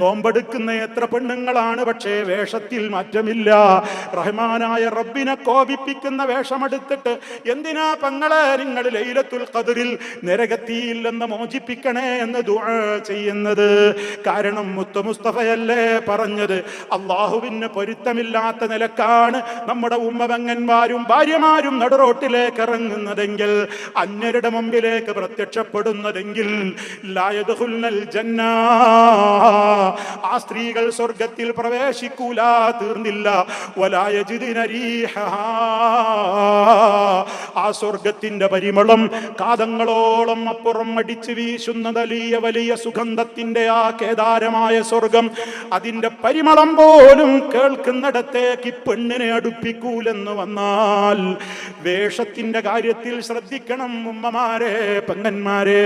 നോമ്പെടുക്കുന്ന എത്ര പെണ്ണുങ്ങളാണ്, പക്ഷേ വേഷത്തിൽ മാറ്റമില്ല. റഹ്മാനായ റബ്ബിനെ കോപിപ്പിക്കുന്ന വേഷമെടുത്തിട്ട് എന്തിനാ പെങ്ങളെ നിങ്ങൾ ലൈലത്തുൽ ഖദ്റിൽ നരകത്തിയിൽ നിന്ന് മോചിപ്പിക്കണേ എന്ന് ദുആ ചെയ്യുന്നത്? കാരണം മുത്തു മുസ്തഫയല്ലേ പറഞ്ഞത്, അള്ളാഹുവിന് പൊരുത്തമില്ലാത്ത നിലക്കാണ് നമ്മുടെ ഉമ്മപെങ്ങന്മാരും ഭാര്യമാരും നടുറോട്ടിലേക്ക് ഇറങ്ങുന്നതെങ്കിൽ, അന്യരുടെ മുമ്പിലേക്ക് പ്രത്യക്ഷപ്പെടുന്നതെങ്കിൽ ലാ യദ്ഖുൽനൽ ജന്ന, ആ സ്ത്രീകൾ സ്വർഗത്തിൽ പ്രവേശിക്കൂല. തീർന്നില്ല, വലാ യജിദിന റീഹഹാ, ആ സ്വർഗത്തിന്റെ പരിമളം കാതങ്ങളോളം അപ്പുറം അടിച്ചു വീശുന്ന വലിയ വലിയ സുഗന്ധത്തിന്റെ ആ കേദാരമായ സ്വർഗം, അതിന്റെ പരിമളം പോലും കേൾക്കുന്നിടത്തേക്ക് പെണ്ണിനെ അടുപ്പിക്കൂലെന്ന് വന്നാൽ വേഷത്തിന്റെ കാര്യത്തിൽ ശ്രദ്ധിക്കണം ഉമ്മമാരെ, പെങ്ങന്മാരെ.